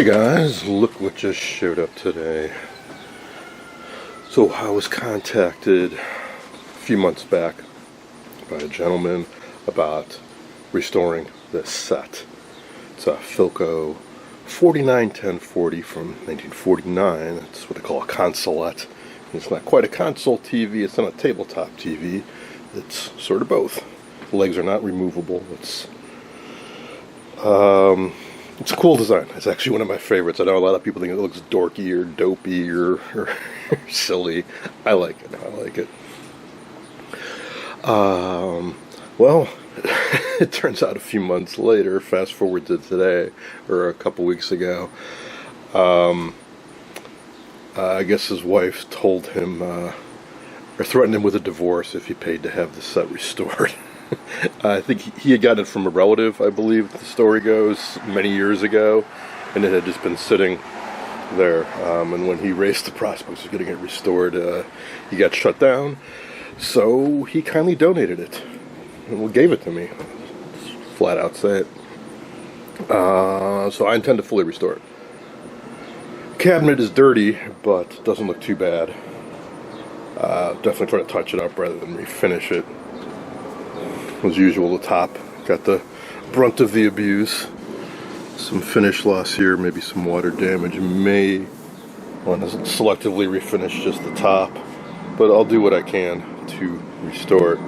Guys, look what just showed up today. So I was contacted a few months back by a gentleman about restoring this set. It's a Philco 491040 from 1949. It's what they call a consolette. It's not quite a console TV, it's not a tabletop TV. It's sort of both. The legs are not removable. It's a cool design. It's actually one of my favorites. I know a lot of people think it looks dorky or dopey or silly. I like it. Well, it turns out a few months later, fast forward to today, or a couple weeks ago, I guess his wife told him, or threatened him with a divorce if he paid to have the set restored. I think he had gotten it from a relative, I believe the story goes, many years ago, and it had just been sitting there. And when he raised the prospects of getting it restored, he got shut down. So he kindly donated it, and gave it to me. Just flat out say it. So I intend to fully restore it. Cabinet is dirty, but doesn't look too bad. Definitely try to touch it up rather than refinish it. As usual, the top got the brunt of the abuse. Some finish loss here, maybe some water damage. May want to selectively refinish just the top, but I'll do what I can to restore it.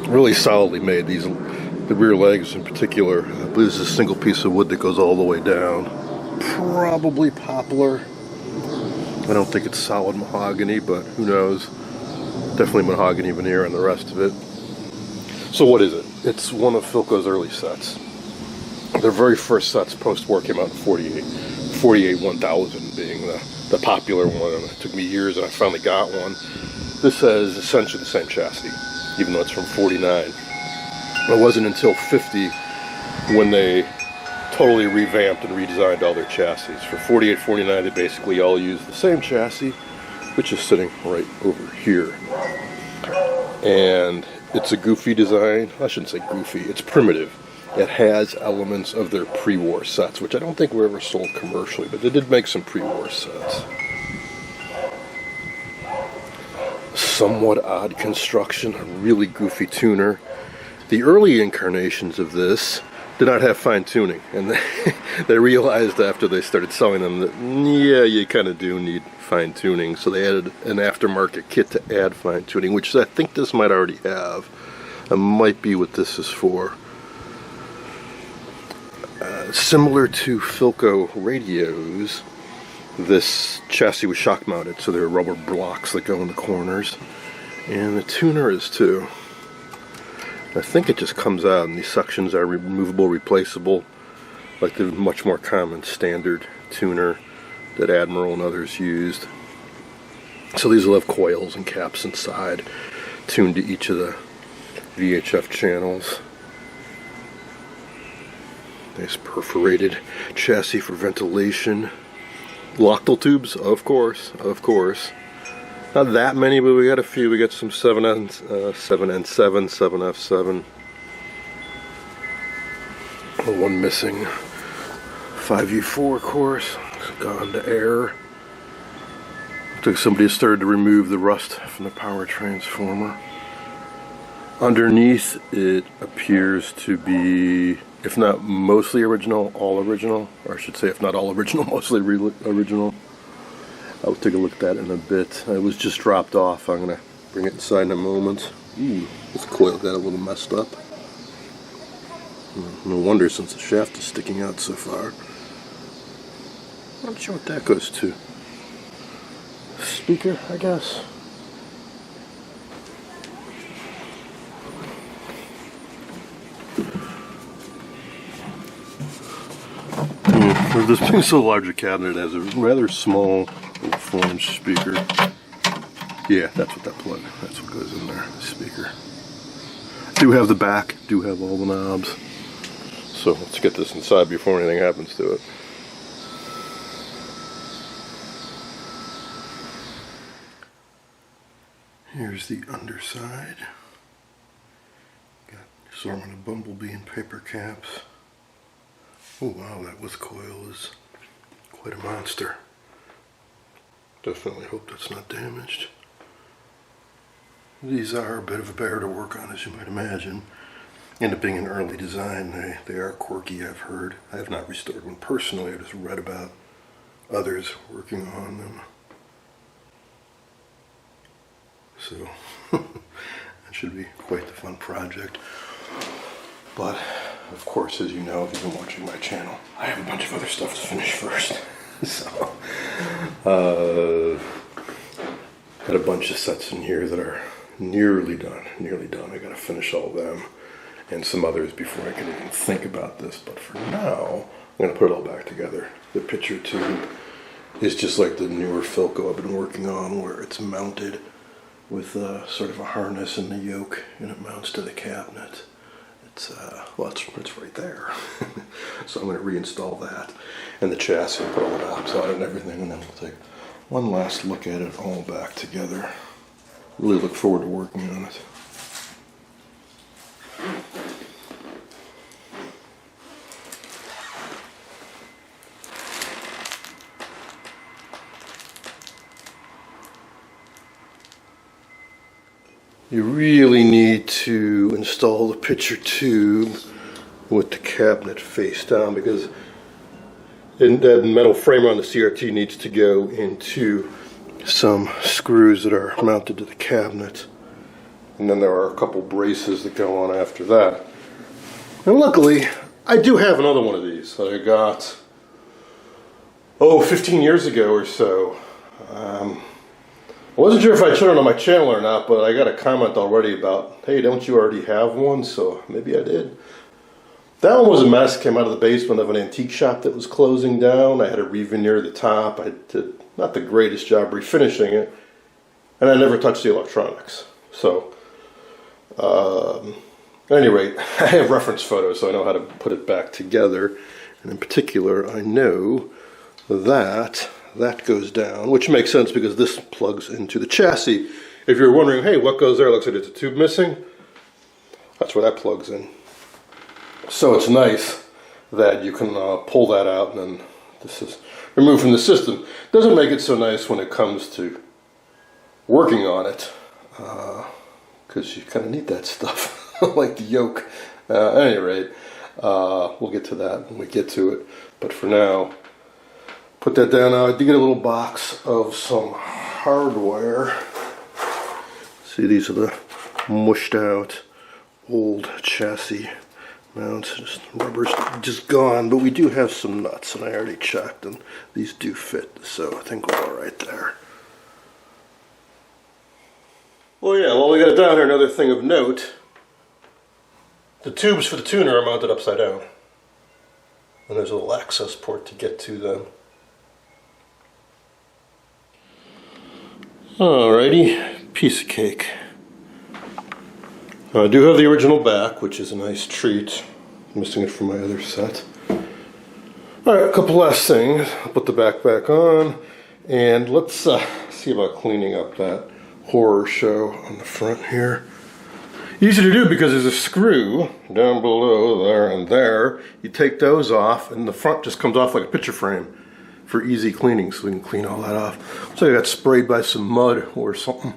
Really solidly made. The rear legs in particular, I believe this is a single piece of wood that goes all the way down. Probably poplar. I don't think it's solid mahogany, but who knows. Definitely mahogany veneer on the rest of it. So what is it? It's one of Philco's early sets. Their very first sets post-war came out in 48. 48 1000 being the popular one, and it took me years and I finally got one. This has essentially the same chassis, even though it's from 49. It wasn't until 50 when they totally revamped and redesigned all their chassis. For 48, 49, they basically all use the same chassis, which is sitting right over here. And it's a goofy design. I shouldn't say goofy, it's primitive. It has elements of their pre-war sets, which I don't think were ever sold commercially, but they did make some pre-war sets. Somewhat odd construction, a really goofy tuner. The early incarnations of this did not have fine tuning, and they realized after they started selling them that, yeah, you kind of do need fine tuning, so they added an aftermarket kit to add fine tuning, which I think this might already have. That might be what this is for. Similar to Philco radios, this chassis was shock mounted, so there are rubber blocks that go in the corners, and the tuner is too. I think it just comes out, and these suctions are removable, replaceable, like the much more common standard tuner that Admiral and others used. So these will have coils and caps inside, tuned to each of the VHF channels. Nice perforated chassis for ventilation. Loctile tubes, of course. Not that many, but we got a few. We got some 7N7, 7F7. One missing. 5U4, of course. It's gone to air. Looks like somebody started to remove the rust from the power transformer. Underneath, it appears to be, if not mostly original, all original. Or I should say, if not all original, mostly original. I'll take a look at that in a bit. It was just dropped off. I'm going to bring it inside in a moment. Ooh, this coil got a little messed up. No wonder, since the shaft is sticking out so far. Not sure what that goes to. Speaker, I guess. For this being so large a cabinet, it has a rather small flange speaker. Yeah, that's what that plug, that's what goes in there, the speaker. Do have the back, do have all the knobs. So let's get this inside before anything happens to it. Here's the underside. Got sort of a bumblebee and paper caps. Oh wow, that with coil is quite a monster. Definitely hope that's not damaged. These are a bit of a bear to work on, as you might imagine. End up being an early design. They are quirky, I've heard. I have not restored one personally. I just read about others working on them. So that should be quite the fun project. But of course, as you know, if you've been watching my channel, I have a bunch of other stuff to finish first. So got a bunch of sets in here that are nearly done. I gotta finish all of them and some others before I can even think about this. But for now, I'm gonna put it all back together. The picture tube is just like the newer Philco I've been working on, where it's mounted with sort of a harness and the yoke, and it mounts to the cabinet. It's it's right there. So I'm going to reinstall that and the chassis, put all the knobs on it and everything, and then we'll take one last look at it all back together. Really look forward to working on it. You really need to install the picture tube with the cabinet face down, because that metal frame on the CRT needs to go into some screws that are mounted to the cabinet. And then there are a couple braces that go on after that. And luckily, I do have another one of these that I got, 15 years ago or so. I wasn't sure if I showed it on my channel or not, but I got a comment already about, hey, don't you already have one? So maybe I did. That one was a mess. Came out of the basement of an antique shop that was closing down. I had to re-veneer the top. I did not the greatest job refinishing it, and I never touched the electronics. So, at any rate, I have reference photos, so I know how to put it back together. And in particular, I know that that goes down, which makes sense because this plugs into the chassis. If you're wondering, hey, what goes there? Looks like there's a tube missing. That's where that plugs in. So it's nice that you can pull that out, and then this is removed from the system. Doesn't make it so nice when it comes to working on it, because you kind of need that stuff, like the yoke. At any rate, we'll get to that when we get to it. But for now, put that down. I did get a little box of some hardware. See, these are the mushed out old chassis mounts. Just rubber's just gone, but we do have some nuts, and I already checked, and these do fit, so I think we're all right there. Well, yeah, while we got it down here, another thing of note, the tubes for the tuner are mounted upside down, and there's a little access port to get to them. Alrighty, piece of cake. I do have the original back, which is a nice treat. I'm missing it from my other set. Alright, a couple last things. I'll put the back on, and let's see about cleaning up that horror show on the front here. Easy to do because there's a screw down below there and there. You take those off, and the front just comes off like a picture frame for easy cleaning, so we can clean all that off. So I got sprayed by some mud or something,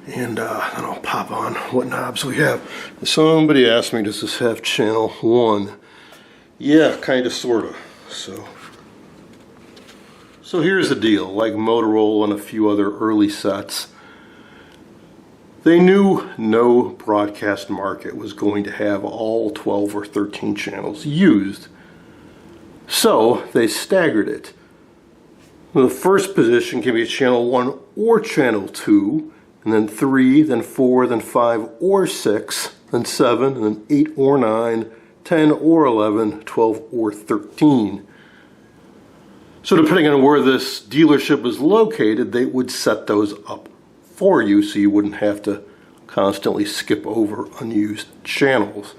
and then I'll pop on what knobs we have. Somebody asked me, does this have channel 1? Yeah, kind of, sort of. So here's the deal. Like Motorola and a few other early sets, they knew no broadcast market was going to have all 12 or 13 channels used. So they staggered it. The first position can be channel 1 or channel 2, and then 3, then 4, then 5 or 6, then 7, and then 8 or 9, 10 or 11, 12 or 13. So depending on where this dealership was located, they would set those up for you so you wouldn't have to constantly skip over unused channels.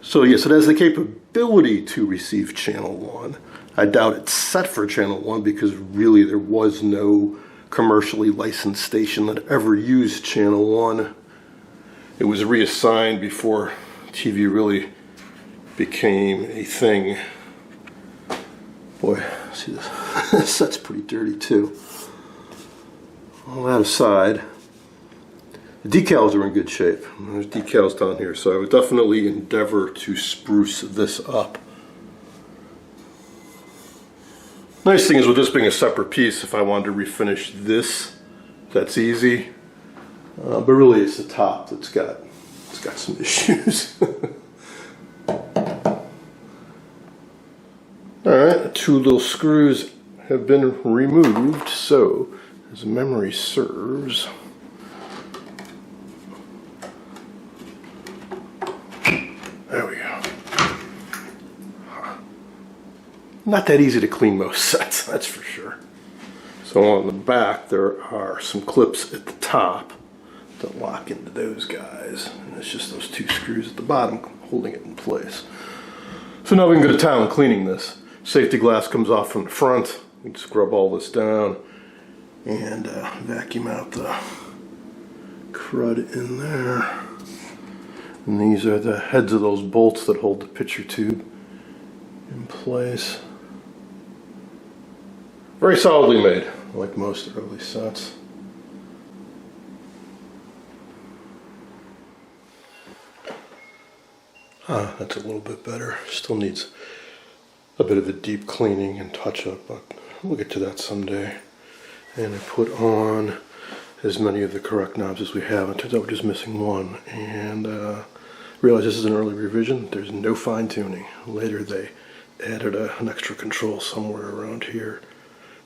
So yes, it has the capability to receive channel 1. I doubt it's set for channel 1 because really there was no commercially licensed station that ever used channel 1. It was reassigned before TV really became a thing. Boy, see this, this set's pretty dirty too. All that aside, the decals are in good shape. There's decals down here, so I would definitely endeavor to spruce this up. Nice thing is with this being a separate piece, if I wanted to refinish this, that's easy. But really it's the top that's got some issues. Alright, 2 little screws have been removed, so as memory serves, there we go. Not that easy to clean most sets, that's for sure. So on the back there are some clips at the top that lock into those guys, and it's just those 2 screws at the bottom holding it in place. So now we can go to town cleaning this. Safety glass comes off from the front. We can scrub all this down and vacuum out the crud in there. And these are the heads of those bolts that hold the picture tube in place. Very solidly made, like most early sets. That's a little bit better. Still needs a bit of a deep cleaning and touch up, but we'll get to that someday. And I put on as many of the correct knobs as we have. It turns out we're just missing one, and realize this is an early revision. There's no fine tuning. Later they added an extra control somewhere around here,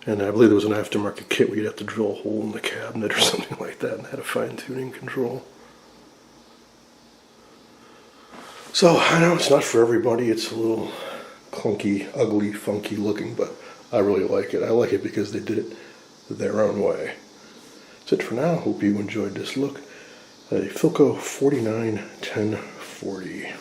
and I believe there was an aftermarket kit where you'd have to drill a hole in the cabinet or something like that and had a fine tuning control. So I know it's not for everybody. It's a little clunky, ugly, funky looking, but I really like it. I like it because they did it their own way. That's it for now. Hope you enjoyed this look. A Philco 491040.